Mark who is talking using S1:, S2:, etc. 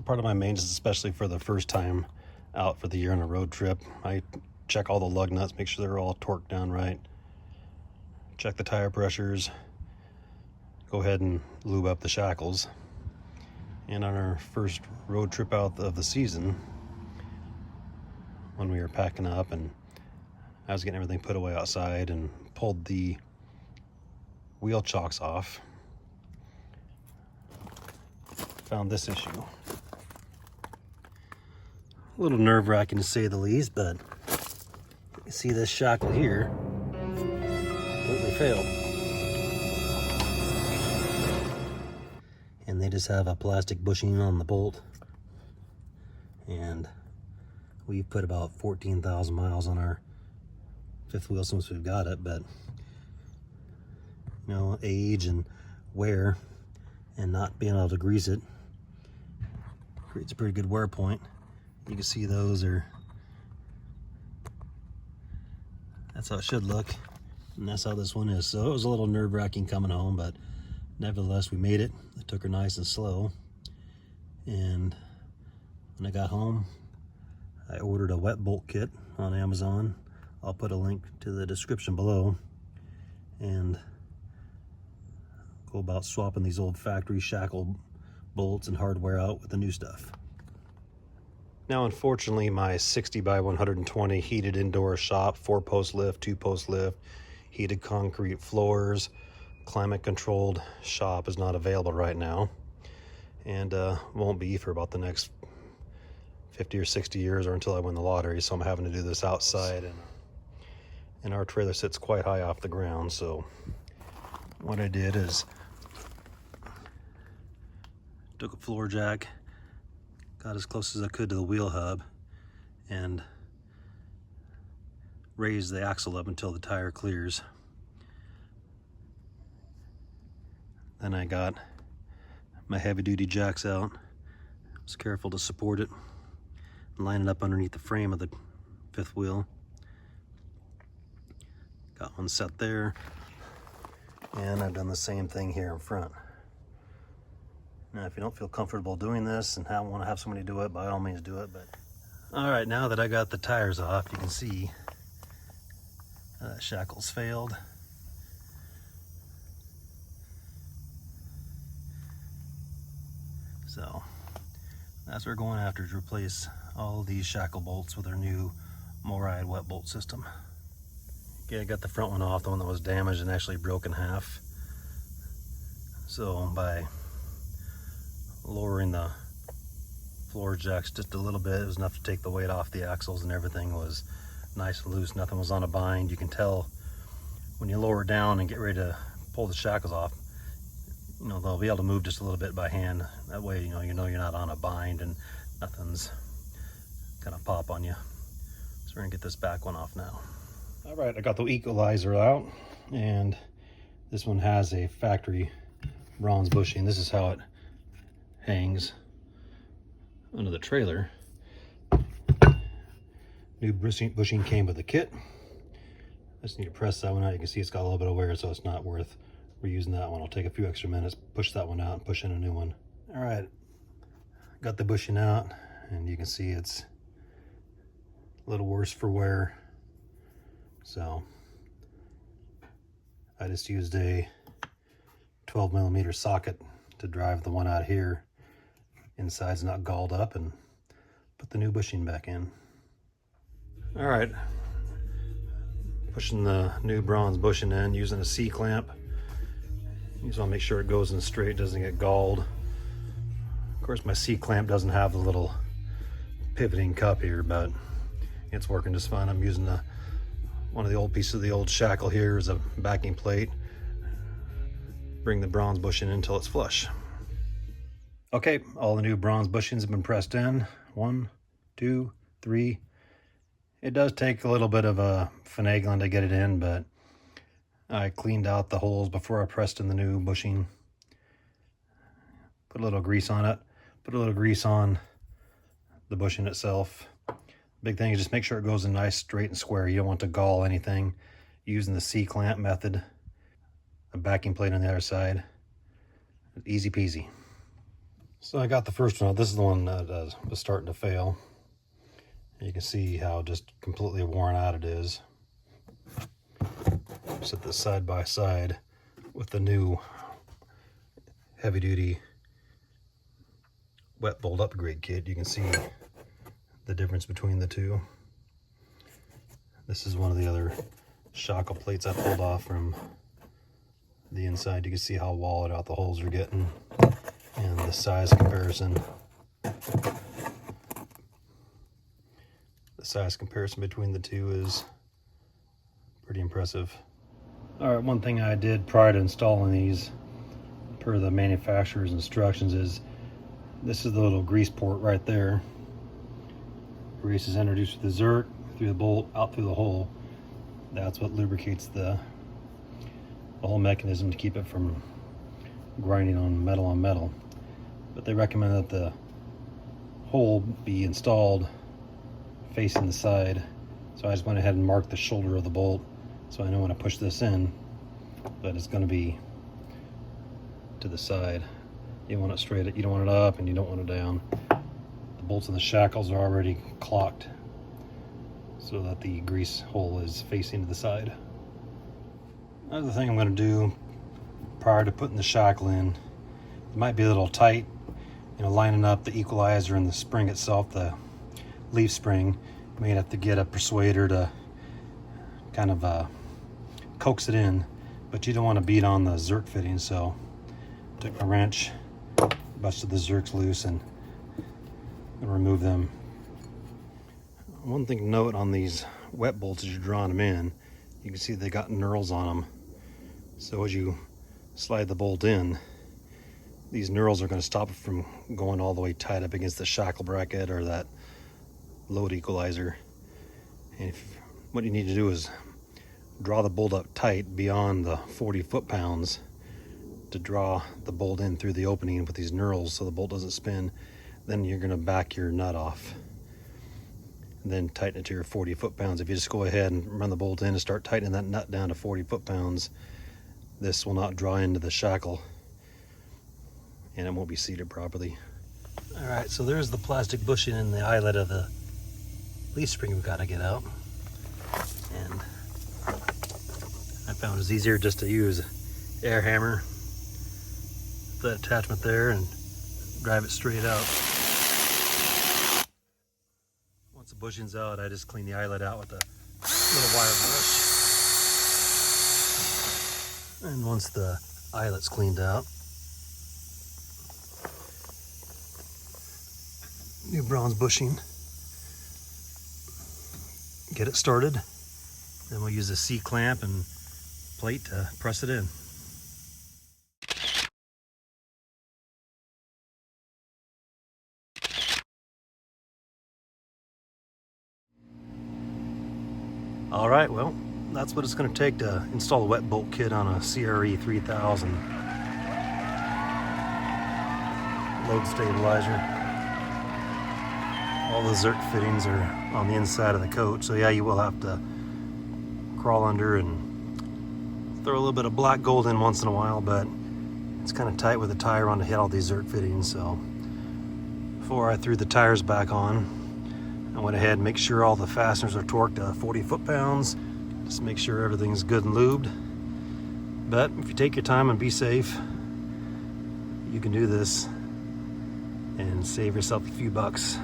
S1: part of my maintenance, especially for the first time out for the year on a road trip. I check all the lug nuts, make sure they're all torqued down right. Check the tire pressures. Go ahead and lube up the shackles. And on our first road trip out of the season, when we were packing up and I was getting everything put away outside and pulled the wheel chocks off, found this issue. A little nerve-wracking to say the least, but you see this shackle here completely failed. And they just have a plastic bushing on the bolt. And we've put about 14,000 miles on our fifth wheel since we've got it, but you know, age and wear and not being able to grease it creates a pretty good wear point. You can see those are, that's how it should look, and that's how this one is. So it was a little nerve-wracking coming home, but nevertheless we made it. I took her nice and slow, and when I got home I ordered a wet bolt kit on Amazon. I'll put a link to the description below, and go about swapping these old factory shackle bolts and hardware out with the new stuff. Now unfortunately my 60 by 120 heated indoor shop, 4-post lift, 2-post lift, heated concrete floors, climate controlled shop is not available right now, and won't be for about the next 50 or 60 years, or until I win the lottery. So I'm having to do this outside, and our trailer sits quite high off the ground. So what I did is took a floor jack, got as close as I could to the wheel hub, and raised the axle up until the tire clears. Then I got my heavy duty jacks out. Was careful to support it and line it up underneath the frame of the fifth wheel. Got one set there, and I've done the same thing here in front. Now if you don't feel comfortable doing this and want to have somebody do it, by all means do it. But all right, now that I got the tires off, you can see that shackle's failed. So that's what we're going after, to replace all these shackle bolts with our new Morryde wet bolt system. Okay, I got the front one off, the one that was damaged and actually broke in half. So by lowering the floor jacks just a little bit, it was enough to take the weight off the axles, and everything was nice and loose. Nothing was on a bind. You can tell when you lower it down and get ready to pull the shackles off, you know, they'll be able to move just a little bit by hand. That way, you know you're not on a bind and nothing's gonna pop on you. So we're gonna get this back one off now. All right, I got the equalizer out, and this one has a factory bronze bushing. This is how it hangs under the trailer. New bushing came with the kit. I just need to press that one out. You can see it's got a little bit of wear, so it's not worth reusing that one. I'll take a few extra minutes, push that one out, and push in a new one. All right, got the bushing out, and you can see it's a little worse for wear. So I just used a 12mm socket to drive the one out here. Inside's not galled up, and put the new bushing back in. All right, pushing the new bronze bushing in using a C-clamp. You just want to make sure it goes in straight, doesn't get galled. Of course, my C-clamp doesn't have the little pivoting cup here, but it's working just fine. I'm using one of the old pieces of the old shackle here as a backing plate. Bring the bronze bushing in until it's flush. Okay, all the new bronze bushings have been pressed in. 1, 2, 3. It does take a little bit of finagling to get it in, but I cleaned out the holes before I pressed in the new bushing. Put a little grease on it. Put a little grease on the bushing itself. Big thing is just make sure it goes in nice, straight, and square. You don't want to gall anything. Using the C-clamp method. A backing plate on the other side. Easy peasy. So I got the first one out. This is the one that was starting to fail. You can see how just completely worn out it is. Set this side by side with the new heavy duty wet bolt upgrade kit. You can see the difference between the two. This is one of the other shackle plates I pulled off from the inside. You can see how walled out the holes are getting and the size comparison. The size comparison between the two is pretty impressive. All right, one thing I did prior to installing these, per the manufacturer's instructions, is this is the little grease port right there. Grease is introduced with the zerk through the bolt out through the hole. That's what lubricates the whole mechanism to keep it from grinding on metal. But they recommend that the hole be installed facing the side. So I just went ahead and marked the shoulder of the bolt so I know when I push this in that it's going to be to the side. You want it straight, you don't want it up and you don't want it down. The bolts and the shackles are already clocked so that the grease hole is facing to the side. Another thing I'm going to do prior to putting the shackle in, it might be a little tight, lining up the equalizer and the spring itself, the leaf spring. You may have to get a persuader to kind of coax it in, but you don't want to beat on the zerk fitting, so I took my wrench, busted the zerks loose, and remove them. One thing to note on these wet bolts as you're drawing them in, you can see they got knurls on them. So as you slide the bolt in, these knurls are going to stop it from going all the way tight up against the shackle bracket or that load equalizer. And what you need to do is draw the bolt up tight beyond the 40 foot-pounds to draw the bolt in through the opening with these knurls so the bolt doesn't spin. Then you're going to back your nut off and then tighten it to your 40 foot-pounds. If you just go ahead and run the bolt in and start tightening that nut down to 40 foot-pounds, this will not draw into the shackle and it won't be seated properly. All right, so there's the plastic bushing in the eyelet of the leaf spring we've got to get out. And I found it was easier just to use an air hammer, that attachment there, and drive it straight out. Once the bushing's out, I just clean the eyelet out with a little wire brush. And once the eyelet's cleaned out, new bronze bushing, get it started. Then we'll use a C-clamp and plate to press it in. All right, well, that's what it's going to take to install a wet bolt kit on a CRE 3000 load stabilizer. All the zerk fittings are on the inside of the coach, so yeah, you will have to crawl under and throw a little bit of black gold in once in a while, but it's kind of tight with the tire on to hit all these zerk fittings. So before I threw the tires back on, I went ahead and make sure all the fasteners are torqued to 40 foot-pounds. Just make sure everything's good and lubed. But if you take your time and be safe, you can do this and save yourself a few bucks.